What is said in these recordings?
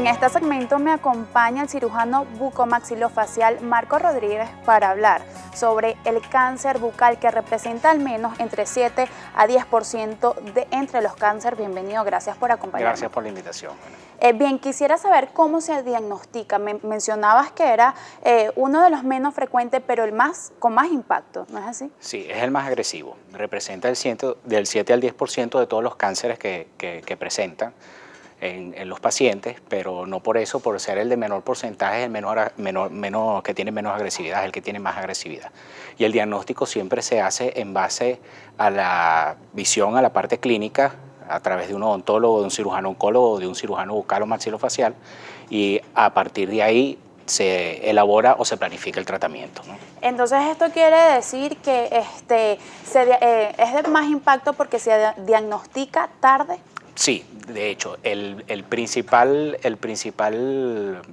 En este segmento me acompaña el cirujano bucomaxilofacial Marco Rodríguez para hablar sobre el cáncer bucal, que representa al menos entre 7 a 10% de entre los cánceres. Bienvenido, gracias por acompañarnos. Gracias por la invitación. Bien, quisiera saber cómo se diagnostica. Mencionabas que era uno de los menos frecuentes, pero el con más impacto, ¿no es así? Sí, es el más agresivo. Representa del 7 al 10% de todos los cánceres que presentan en los pacientes, pero no por eso, por ser el de menor porcentaje, el que tiene menos agresividad, el que tiene más agresividad. Y el diagnóstico siempre se hace en base a la visión, a la parte clínica, a través de un odontólogo, de un cirujano oncólogo, de un cirujano bucal o maxilofacial, y a partir de ahí se elabora o se planifica el tratamiento, ¿no? Entonces esto quiere decir que es de más impacto porque se diagnostica tarde. Sí, de hecho, el principal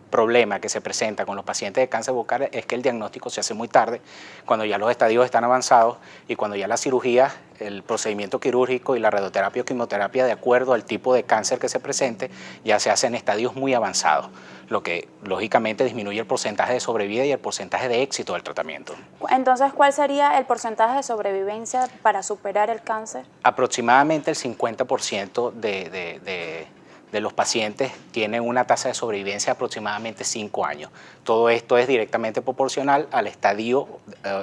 problema que se presenta con los pacientes de cáncer bucal es que el diagnóstico se hace muy tarde, cuando ya los estadios están avanzados y cuando ya la cirugía, el procedimiento quirúrgico y la radioterapia o quimioterapia, de acuerdo al tipo de cáncer que se presente, ya se hace en estadios muy avanzados, lo que lógicamente disminuye el porcentaje de sobrevida y el porcentaje de éxito del tratamiento. Entonces, ¿cuál sería el porcentaje de sobrevivencia para superar el cáncer? Aproximadamente el 50% de los pacientes tienen una tasa de sobrevivencia de aproximadamente 5 años. Todo esto es directamente proporcional al estadio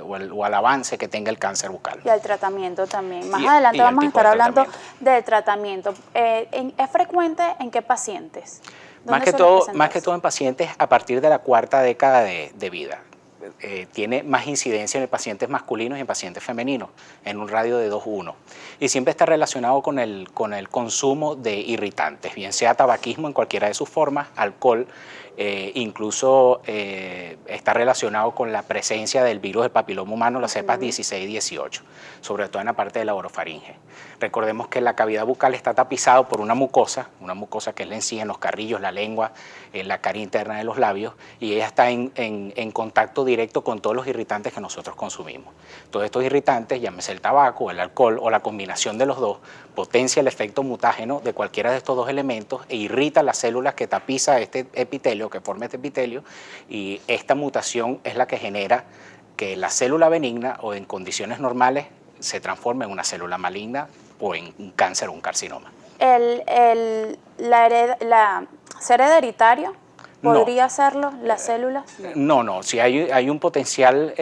o al avance que tenga el cáncer bucal. Y al tratamiento también. Más adelante vamos a estar hablando del tratamiento. ¿Es frecuente en qué pacientes? Más que todo en pacientes a partir de la cuarta década de vida. Tiene más incidencia en pacientes masculinos y en pacientes femeninos, en un radio de 2:1. Y siempre está relacionado con el consumo de irritantes, bien sea tabaquismo en cualquiera de sus formas, alcohol, incluso está relacionado con la presencia del virus del papiloma humano, las cepas 16 y 18, sobre todo en la parte de la orofaringe. Recordemos que la cavidad bucal está tapizada por una mucosa que es la encía, en los carrillos, la lengua, en la cara interna de los labios, y ella está en contacto directo con todos los irritantes que nosotros consumimos. Todos estos irritantes, llámese el tabaco, el alcohol o la combinación de los dos, potencia el efecto mutágeno de cualquiera de estos dos elementos e irrita las células que tapiza este epitelio, que forma este epitelio, y esta mutación es la que genera que la célula benigna o en condiciones normales se transforme en una célula maligna o en un cáncer o un carcinoma. ¿Ser hereditario? ¿Podría serlo las células? No, sí hay un potencial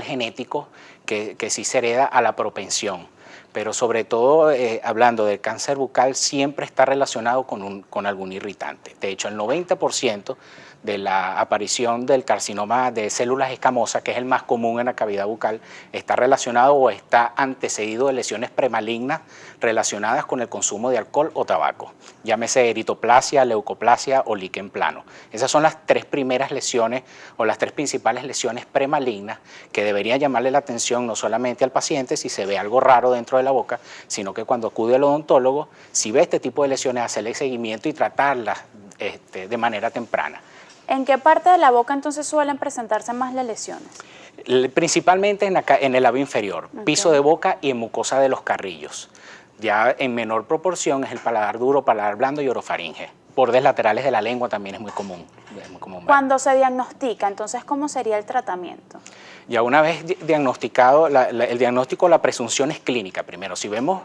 genético que sí se hereda a la propensión, pero sobre todo hablando del cáncer bucal siempre está relacionado con algún irritante. De hecho, el 90% de la aparición del carcinoma de células escamosas, que es el más común en la cavidad bucal, está relacionado o está antecedido de lesiones premalignas relacionadas con el consumo de alcohol o tabaco, llámese eritoplasia, leucoplasia o líquen plano. Esas son las tres primeras lesiones o las tres principales lesiones premalignas que deberían llamarle la atención no solamente al paciente si se ve algo raro dentro de la boca, sino que cuando acude al odontólogo, si ve este tipo de lesiones, hacerle seguimiento y tratarlas de manera temprana. ¿En qué parte de la boca entonces suelen presentarse más las lesiones? Principalmente en el labio inferior, piso de boca y en mucosa de los carrillos. Ya en menor proporción es el paladar duro, paladar blando y orofaringe. Bordes laterales de la lengua también es muy común. Cuando se diagnostica, entonces, ¿cómo sería el tratamiento? Ya una vez diagnosticado, el diagnóstico, la presunción es clínica primero. Si vemos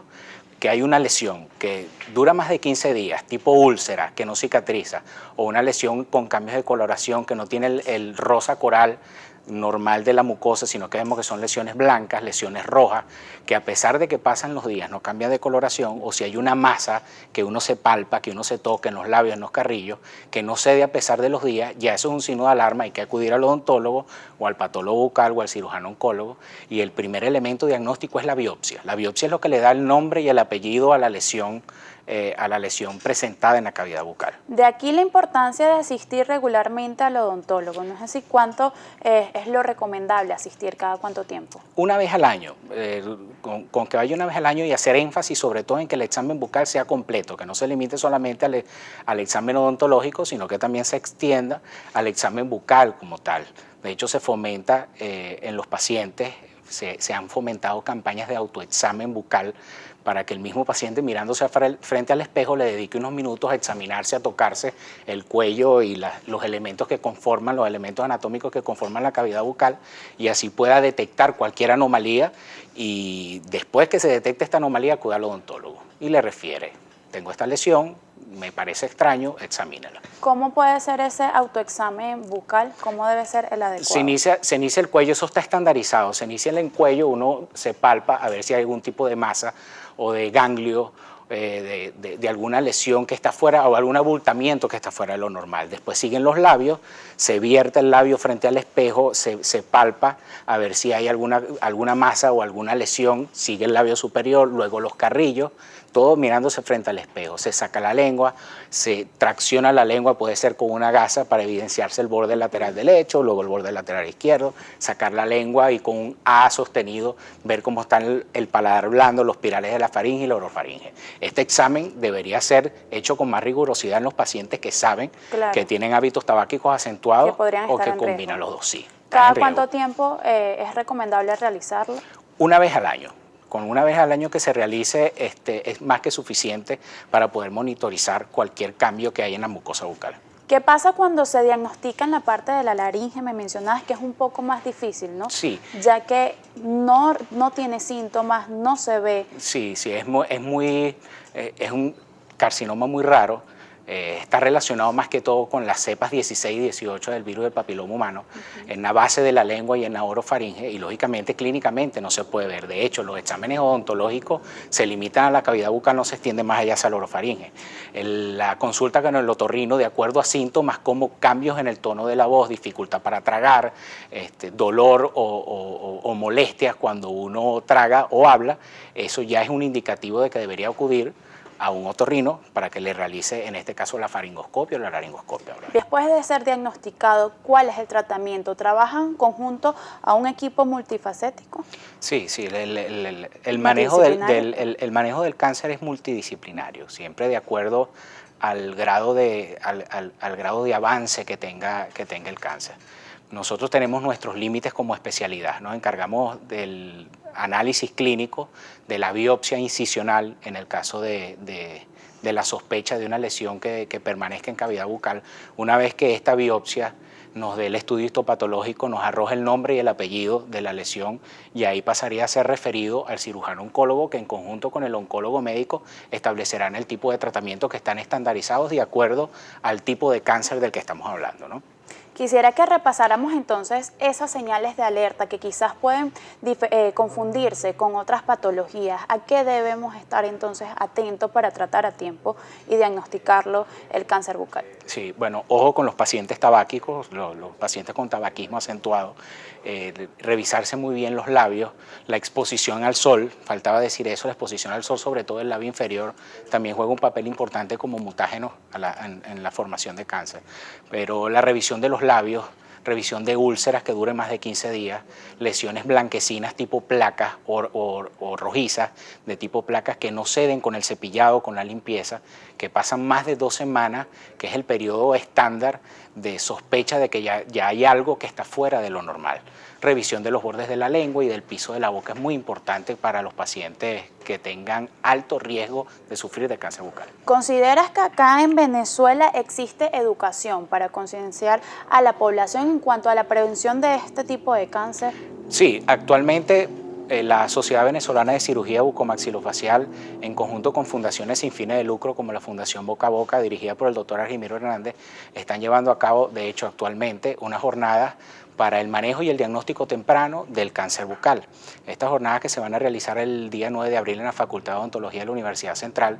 que hay una lesión que dura más de 15 días, tipo úlcera, que no cicatriza, o una lesión con cambios de coloración que no tiene el rosa coral normal de la mucosa, sino que vemos que son lesiones blancas, lesiones rojas, que a pesar de que pasan los días no cambian de coloración, o si hay una masa que uno se palpa, que uno se toca en los labios, en los carrillos, que no cede a pesar de los días, ya eso es un signo de alarma, hay que acudir al odontólogo o al patólogo bucal o al cirujano oncólogo, y el primer elemento diagnóstico es la biopsia. La biopsia es lo que le da el nombre y el apellido a la lesión presentada en la cavidad bucal. De aquí la importancia de asistir regularmente al odontólogo, ¿no es así? ¿Cuánto es lo recomendable asistir, cada cuánto tiempo? Una vez al año, con que vaya una vez al año y hacer énfasis sobre todo en que el examen bucal sea completo, que no se limite solamente al examen odontológico, sino que también se extienda al examen bucal como tal. De hecho, se fomenta en los pacientes se han fomentado campañas de autoexamen bucal para que el mismo paciente, mirándose frente al espejo, le dedique unos minutos a examinarse, a tocarse el cuello y los elementos que conforman, los elementos anatómicos que conforman la cavidad bucal, y así pueda detectar cualquier anomalía, y después que se detecte esta anomalía acude al odontólogo y le refiere: tengo esta lesión, me parece extraño, examínala. ¿Cómo puede ser ese autoexamen bucal? ¿Cómo debe ser el adecuado? Se inicia el cuello, eso está estandarizado. Se inicia en el cuello, uno se palpa a ver si hay algún tipo de masa o de ganglio, de alguna lesión que está fuera o algún abultamiento que está fuera de lo normal. Después siguen los labios, se vierte el labio frente al espejo, se palpa a ver si hay alguna masa o alguna lesión, sigue el labio superior, luego los carrillos, todo mirándose frente al espejo. Se saca la lengua, se tracciona la lengua, puede ser con una gasa para evidenciarse el borde lateral derecho, luego el borde lateral izquierdo, sacar la lengua y con un A sostenido ver cómo están el paladar blando, los pirales de la faringe y la orofaringe. Este examen debería ser hecho con más rigurosidad en los pacientes que saben que tienen hábitos tabáquicos acentuados o que combinan los dos. Sí, ¿Cada cuánto tiempo es recomendable realizarlo? Una vez al año. Con una vez al año que se realice es más que suficiente para poder monitorizar cualquier cambio que haya en la mucosa bucal. ¿Qué pasa cuando se diagnostica en la parte de la laringe? Me mencionabas que es un poco más difícil, ¿no? Sí. Ya que no tiene síntomas, no se ve. Sí, es un carcinoma muy raro. Está relacionado más que todo con las cepas 16 y 18 del virus del papiloma humano, en la base de la lengua y en la orofaringe, y lógicamente clínicamente no se puede ver. De hecho, los exámenes odontológicos se limitan a la cavidad bucal, no se extiende más allá hacia la orofaringe. La consulta con el otorrino, de acuerdo a síntomas como cambios en el tono de la voz, dificultad para tragar, dolor o molestias cuando uno traga o habla, eso ya es un indicativo de que debería acudir a un otorrino para que le realice, en este caso, la faringoscopia o la laringoscopia. Después de ser diagnosticado, ¿cuál es el tratamiento? ¿Trabajan conjunto a un equipo multifacético? Sí, el manejo del cáncer es multidisciplinario, siempre de acuerdo al grado de avance que tenga el cáncer. Nosotros tenemos nuestros límites como especialidad, nos encargamos del análisis clínico, de la biopsia incisional en el caso de la sospecha de una lesión que permanezca en cavidad bucal. Una vez que esta biopsia nos dé el estudio histopatológico, nos arroja el nombre y el apellido de la lesión, y ahí pasaría a ser referido al cirujano oncólogo, que en conjunto con el oncólogo médico establecerán el tipo de tratamiento que están estandarizados de acuerdo al tipo de cáncer del que estamos hablando, ¿no? Quisiera que repasáramos entonces esas señales de alerta que quizás pueden confundirse con otras patologías. ¿A qué debemos estar entonces atentos para tratar a tiempo y diagnosticarlo el cáncer bucal? Sí, bueno, ojo con los pacientes tabáquicos, los pacientes con tabaquismo acentuado, revisarse muy bien los labios, la exposición al sol, faltaba decir eso, la exposición al sol, sobre todo el labio inferior, también juega un papel importante como mutágeno en la formación de cáncer. Pero la revisión de los labios, revisión de úlceras que dure más de 15 días, lesiones blanquecinas tipo placas o rojizas de tipo placas que no ceden con el cepillado, con la limpieza, que pasan más de 2 semanas, que es el periodo estándar de sospecha de que ya hay algo que está fuera de lo normal. Revisión de los bordes de la lengua y del piso de la boca es muy importante para los pacientes que tengan alto riesgo de sufrir de cáncer bucal. ¿Consideras que acá en Venezuela existe educación para concienciar a la población en cuanto a la prevención de este tipo de cáncer? Sí, actualmente la Sociedad Venezolana de Cirugía Bucomaxilofacial, en conjunto con fundaciones sin fines de lucro como la Fundación Boca a Boca, dirigida por el doctor Argimiro Hernández, están llevando a cabo, de hecho actualmente, unas jornadas para el manejo y el diagnóstico temprano del cáncer bucal. Estas jornadas, que se van a realizar el día 9 de abril en la Facultad de Odontología de la Universidad Central,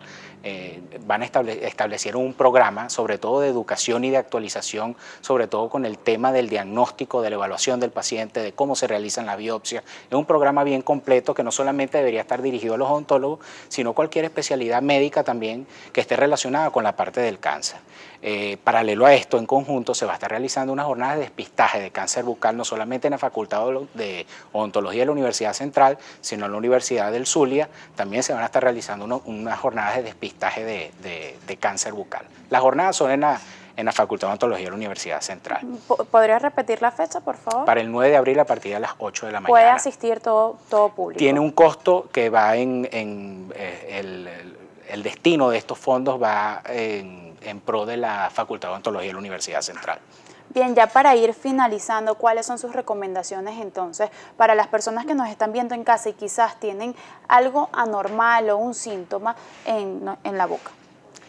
van a establecer un programa, sobre todo de educación y de actualización, sobre todo con el tema del diagnóstico, de la evaluación del paciente, de cómo se realizan las biopsias. Es un programa bien completo que no solamente debería estar dirigido a los odontólogos, sino cualquier especialidad médica también que esté relacionada con la parte del cáncer. Paralelo a esto, en conjunto, se va a estar realizando una jornada de despistaje de cáncer bucal, no solamente en la Facultad de Odontología de la Universidad Central, sino en la Universidad del Zulia. También se van a estar realizando unas jornadas de despistaje de cáncer bucal. Las jornadas son en la Facultad de Odontología de la Universidad Central. ¿Podrías repetir la fecha, por favor? Para el 9 de abril a partir de las 8 de la mañana. ¿Puede asistir todo público? Tiene un costo que va el destino de estos fondos va en pro de la Facultad de Odontología de la Universidad Central. Bien, ya para ir finalizando, ¿cuáles son sus recomendaciones entonces para las personas que nos están viendo en casa y quizás tienen algo anormal o un síntoma en la boca?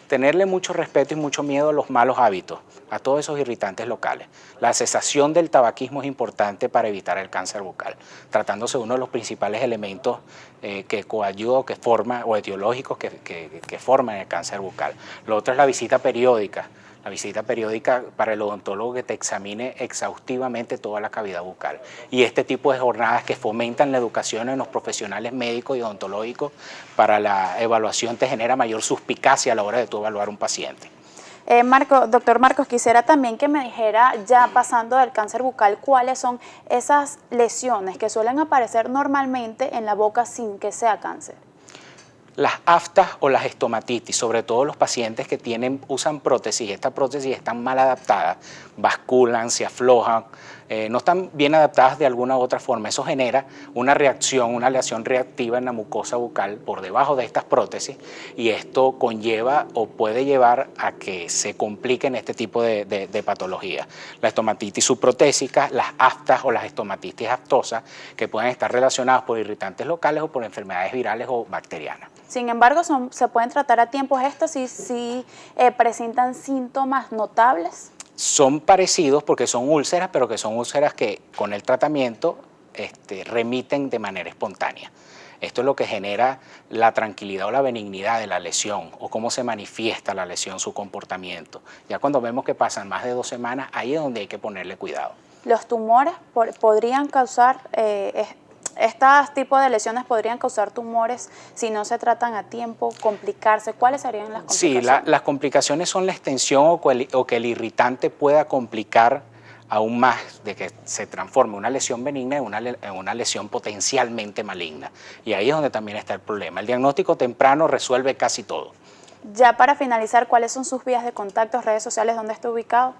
Tenerle mucho respeto y mucho miedo a los malos hábitos, a todos esos irritantes locales. La cesación del tabaquismo es importante para evitar el cáncer bucal, tratándose de uno de los principales elementos que coayuda o que forma, o etiológicos que forman el cáncer bucal. Lo otro es la visita periódica. La visita periódica para el odontólogo que te examine exhaustivamente toda la cavidad bucal. Y este tipo de jornadas que fomentan la educación en los profesionales médicos y odontológicos para la evaluación te genera mayor suspicacia a la hora de tú evaluar un paciente. Doctor Marcos, quisiera también que me dijera, ya pasando del cáncer bucal, cuáles son esas lesiones que suelen aparecer normalmente en la boca sin que sea cáncer. Las aftas o las estomatitis, sobre todo los pacientes que usan prótesis, estas prótesis están mal adaptadas, basculan, se aflojan, no están bien adaptadas de alguna u otra forma. Eso genera una reacción, una aleación reactiva en la mucosa bucal por debajo de estas prótesis y esto conlleva o puede llevar a que se compliquen este tipo de patologías. La estomatitis subprotésica, las aftas o las estomatitis aftosas que pueden estar relacionadas por irritantes locales o por enfermedades virales o bacterianas. Sin embargo, se pueden tratar a tiempo estos si presentan síntomas notables. Son parecidos porque son úlceras, pero que son úlceras que con el tratamiento remiten de manera espontánea. Esto es lo que genera la tranquilidad o la benignidad de la lesión o cómo se manifiesta la lesión, su comportamiento. Ya cuando vemos que pasan más de 2 semanas, ahí es donde hay que ponerle cuidado. ¿Los tumores podrían causar, estos tipos de lesiones podrían causar tumores si no se tratan a tiempo, complicarse? ¿Cuáles serían las complicaciones? Sí, las complicaciones son la extensión o que el irritante pueda complicar aún más de que se transforme una lesión benigna en una lesión potencialmente maligna. Y ahí es donde también está el problema. El diagnóstico temprano resuelve casi todo. Ya para finalizar, ¿cuáles son sus vías de contacto, redes sociales, dónde está ubicado?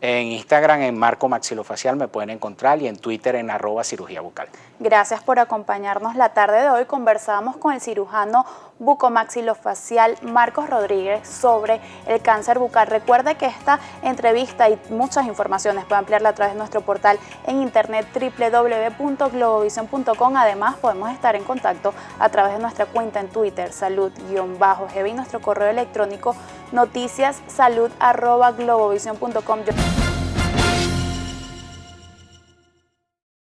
En Instagram en Marco Maxilofacial me pueden encontrar y en Twitter en @cirugía bucal. Gracias por acompañarnos la tarde de hoy. Conversamos con el cirujano bucomaxilofacial Marcos Rodríguez sobre el cáncer bucal. Recuerde que esta entrevista y muchas informaciones puede ampliarla a través de nuestro portal en internet www.globovision.com. Además, podemos estar en contacto a través de nuestra cuenta en Twitter, salud_gb, y nuestro correo electrónico noticiassalud@globovision.com.